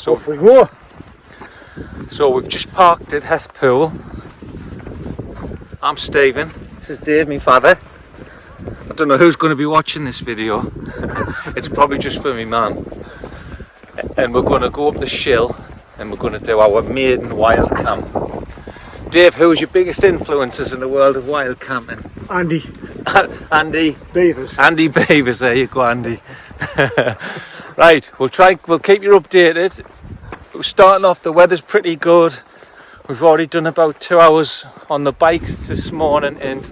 So off we go. So we've just parked at Hethpool. I'm Stephen. This is Dave, my father. I don't know who's going to be watching this video. It's probably just for me mum. And we're going to go up the Schil and we're going to do our maiden wild camp. Dave, who's your biggest influences in the world of wild camping? Andy. Andy Beavers. Andy Beavers, there you go, Andy. Right, we'll keep you updated. We're starting off, the weather's pretty good. We've already done about 2 hours on the bikes this morning in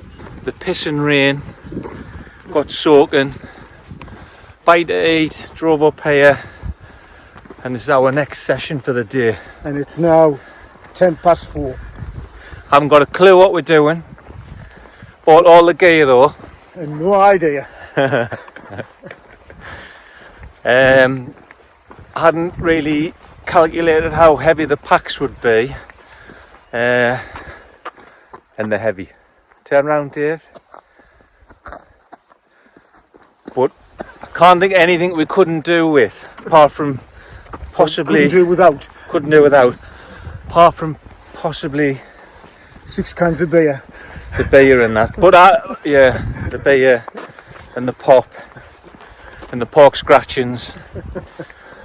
the pissing rain. Got soaking, bite to eat, drove up here, and this is our next session for the day. And it's now 4:10. Haven't got a clue what we're doing. Bought all the gear though. And no idea. Hadn't really calculated how heavy the packs would be. And they're heavy. Turn around, Dave. But I can't think of anything we couldn't do with, apart from possibly... Couldn't do without. Couldn't do without. Apart from possibly... 6 cans of beer. The beer and that. But yeah, the beer and the pop and the pork scratchings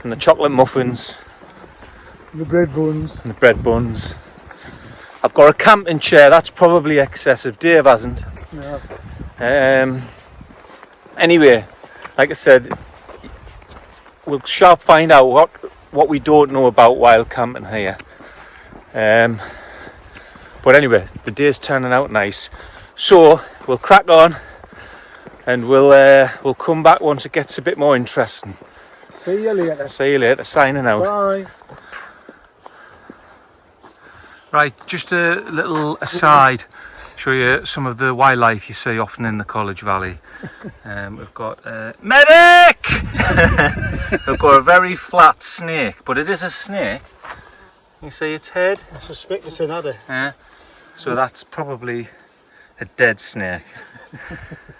and the chocolate muffins. And the bread buns. And the bread buns. I've got a camping chair, that's probably excessive. Dave hasn't. No. Anyway, like I said, we'll sharp find out what we don't know about wild camping here. But anyway, the day's turning out nice. So we'll crack on and we'll come back once it gets a bit more interesting. See you later. See you later, signing out. Bye. Right, just a little aside, show you some of the wildlife you see often in the College Valley. We've got medic! We've got a very flat snake, but it is a snake. You see its head? I suspect it's an adder. Yeah. So that's probably a dead snake.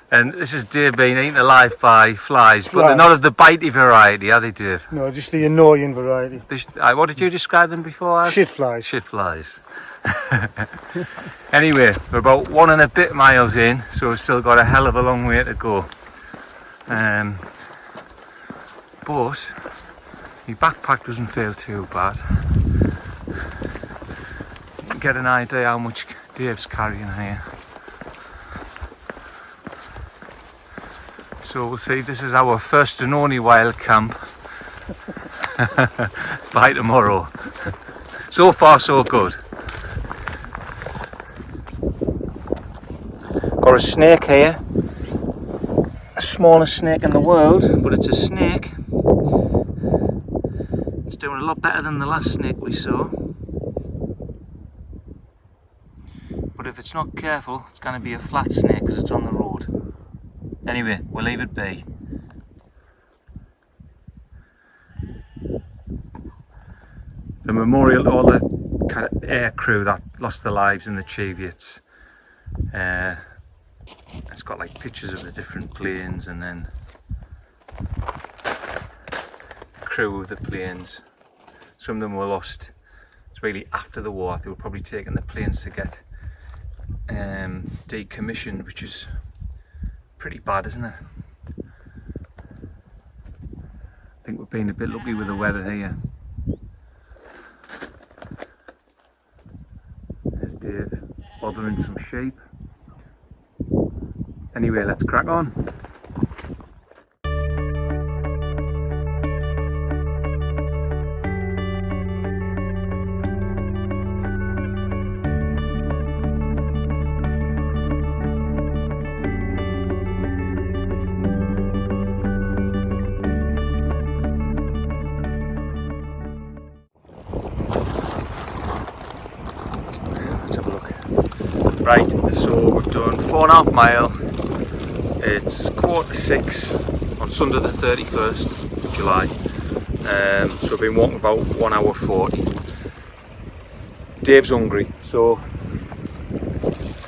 And this is Dave being eaten alive by flies, but they're not of the bitey variety, are they, Dave? No, just the annoying variety. What did you describe them before as? Shit flies. Shit flies. Anyway, we're about 1 and a bit miles in, so we've still got a hell of a long way to go. But my backpack doesn't feel too bad. You can get an idea how much Dave's carrying here. So we'll see, this is our first and only wild camp. By tomorrow. So far so good. Got a snake here. The smallest snake in the world, but it's a snake. It's doing a lot better than the last snake we saw. But if it's not careful, it's going to be a flat snake because it's on the road. Anyway, we'll leave it be. The memorial to all the kind of air crew that lost their lives in the Cheviots. It's got like pictures of the different planes and then the crew of the planes. Some of them were lost. It's really after the war. They were probably taking the planes to get decommissioned, which is pretty bad, isn't it? I think we're being a bit lucky with the weather here. There's Dave bothering some sheep. Anyway, let's crack on. Right, so we've done 4.5 miles. It's 5:45 on Sunday the 31st of July. So we've been walking about 1 hour 40. Dave's hungry, so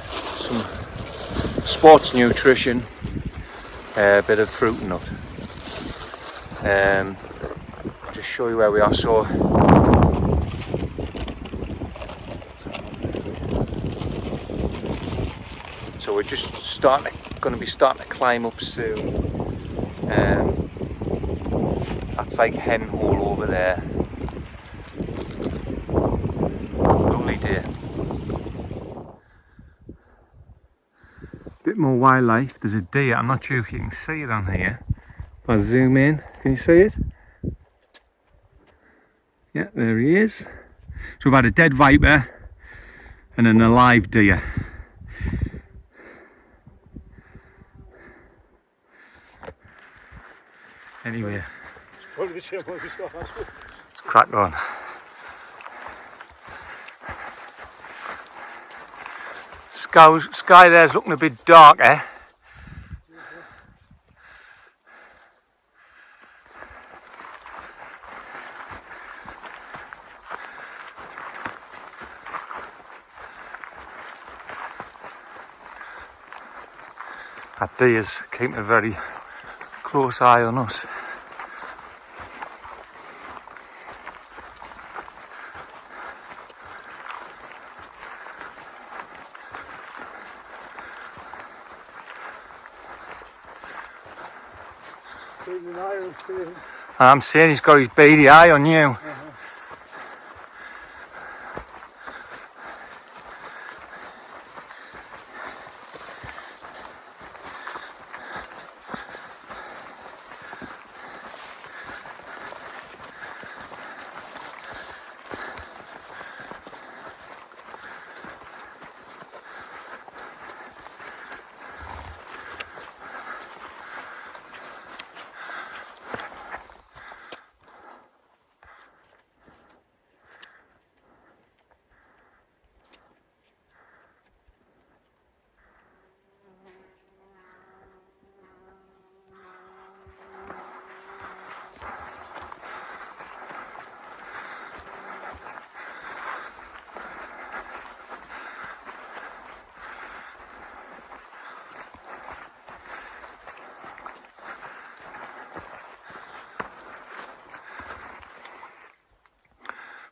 some sports nutrition, a bit of fruit and nut. just show you where we are. So we're just going to be starting to climb up soon. That's like Hethpool over there. Lovely day. Bit more wildlife. There's a deer. I'm not sure if you can see it on here. If I zoom in, can you see it? Yeah, there he is. So we've had a dead viper and an alive deer. Anyway, Probably the same one we saw last week. let's crack on. Sky there's looking a bit darker. That deer's keeping a very close eye on us. Keeping an eye on him. I'm saying he's got his beady eye on you.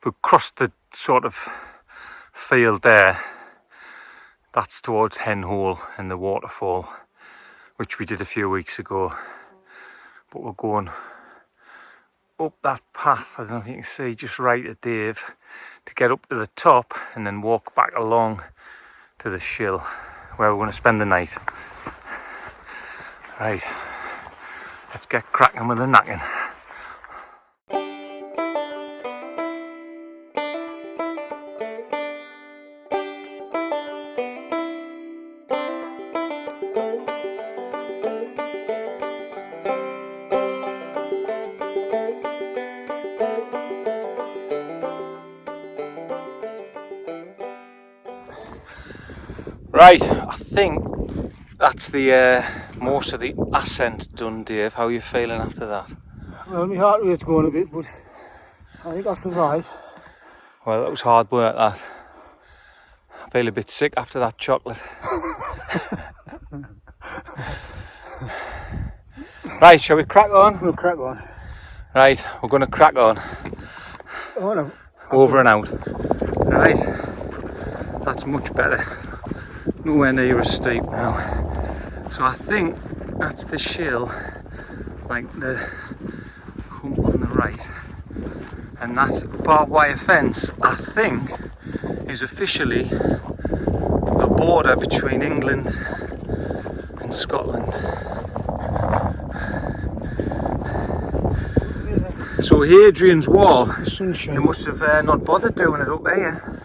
We've crossed the sort of field there. That's towards Hethpool and the waterfall, which we did a few weeks ago. But we're going up that path, I don't know if you can see, just right at Dave, to get up to the top and then walk back along to the Schil, where we're going to spend the night. Right, let's get cracking with the knacking. Right, I think that's the most of the ascent done, Dave. How are you feeling after that? Well, my heart rate's going a bit, but I think I survived. Well, that was hard work, that. I feel a bit sick after that chocolate. Right, shall we crack on? We'll crack on. Right, we're going to crack on. Oh, no. Over and out. Right, that's much better. Nowhere near as steep now. So I think that's the Schil, like the hump on the right. And that barbed wire fence, I think, is officially the border between England and Scotland. So Hadrian's Wall, they must have not bothered doing it up here.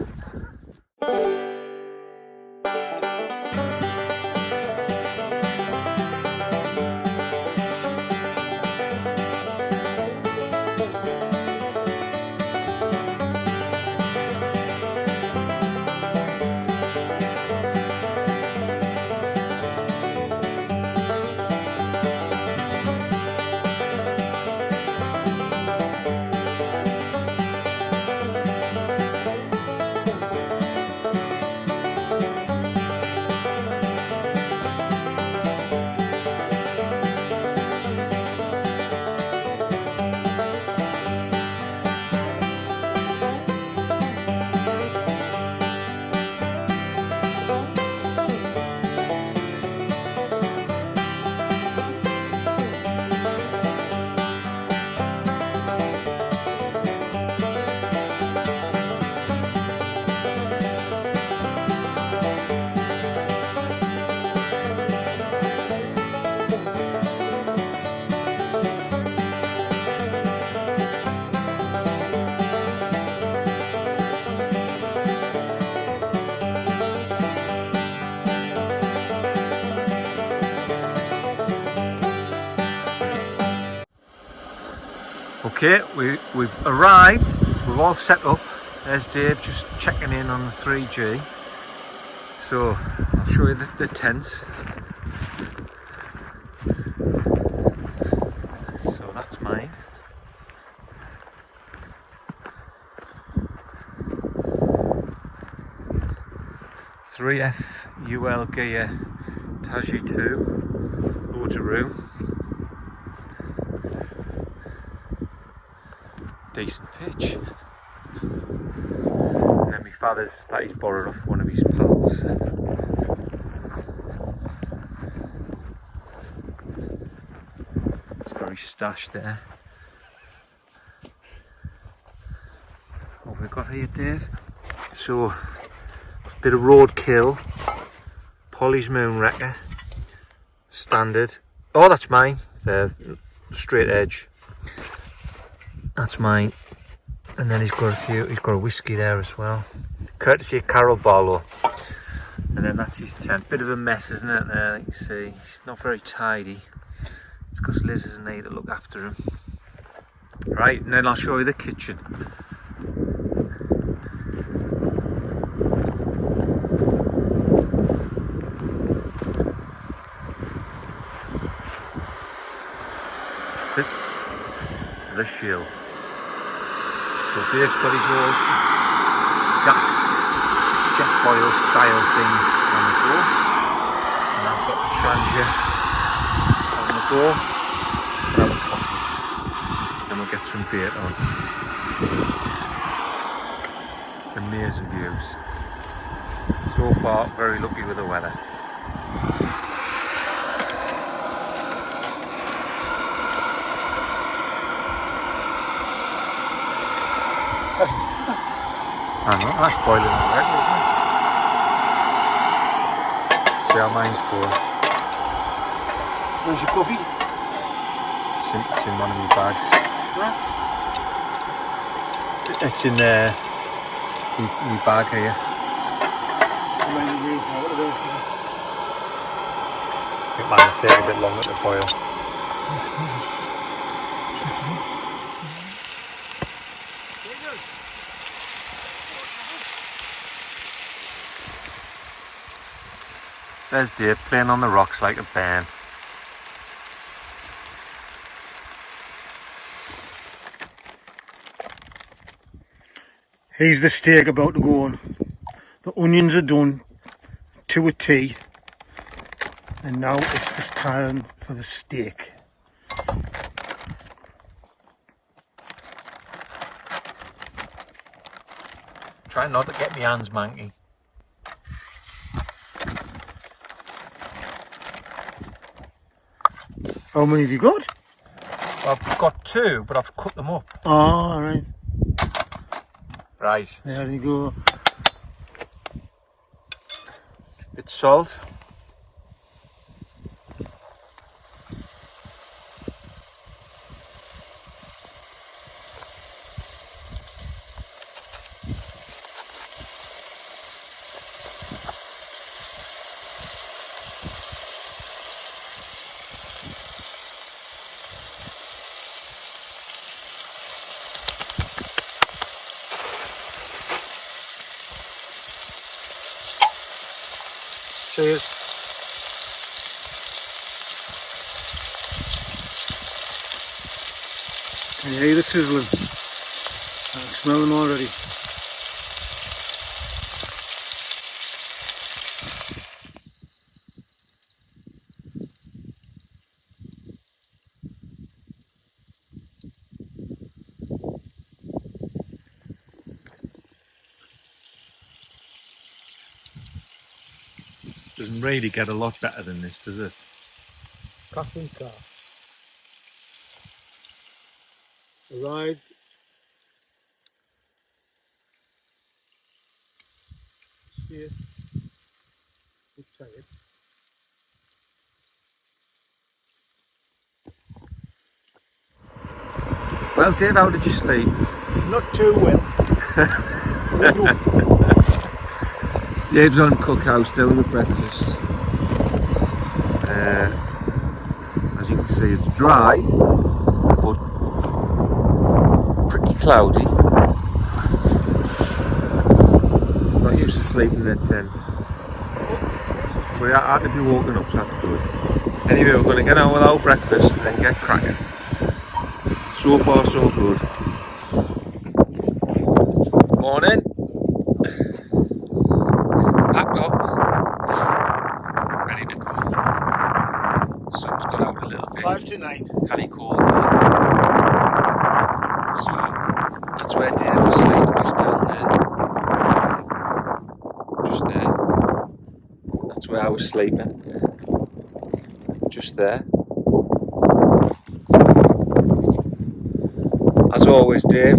Okay, we've arrived, we've all set up. There's Dave just checking in on the 3G. So I'll show you the tents. So that's mine. FUL gear, Trangia 2, loads of room. Decent pitch. And then my father's that he's borrowed off one of his pals. He's got his stash there. What have we got here, Dave? So, a bit of roadkill, Polly's moon wrecker, standard. Oh, that's mine. The straight edge. That's mine. And then he's got a whiskey there as well. Courtesy of Carol Barlow. And then that's his tent. Bit of a mess, isn't it? There, you can see. It's not very tidy. It's because Liz isn't here to look after him. Right, and then I'll show you the kitchen. The Schil. So Dave's got his old gas jet boil style thing on the go, and I've got the Trangia on the go. We'll have a coffee, then we'll get some beer on. Amazing views. So far, very lucky with the weather. I know, that's boiling already, isn't it? See how mine's going. Where's your coffee? It's in one of my bags. Huh? It's in my bag here. It might take a bit longer to boil. There's Dave playing on the rocks like a bairn. Here's the steak about to go on. The onions are done to a T. And now it's this time for the steak. Try not to get my hands manky. How many have you got? I've got two, but I've cut them up. Oh, alright. Right. There you go. Bit salt. Cheers. Can you hear the sizzling? I can smell them already. Doesn't really get a lot better than this, does it? Coffee car. Arrived. Here. Let's try it. Well, Dave, how did you sleep? Not too well. Dave's on cookhouse doing the breakfast. As you can see, it's dry, but cloudy. I'm not used to sleeping in a tent. But I had to be woken up, so that's good. Anyway, we're going to get on with our breakfast and then get cracking. So far, so good. Morning. Packed up. Ready to go. Sun's got out a little bit. 5 to 9. Canny cold. So that's where Dave was sleeping, just down there. Just there. That's where I was sleeping. Just there. As always, Dave,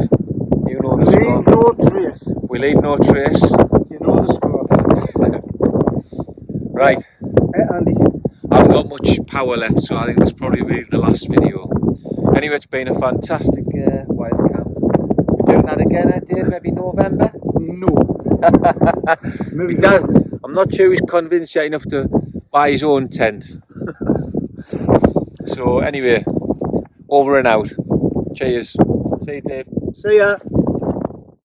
you know the score. Leave no trace. We leave no trace. You know the score. Right. Hey, Andy. I haven't got much power left, so I think this probably will be the last video. Anyway, it's been a fantastic wild camp. We're doing that again, Dave, maybe November? No. Maybe I'm not sure he's convinced yet enough to buy his own tent. So anyway, over and out. Cheers. See you, Dave. See ya.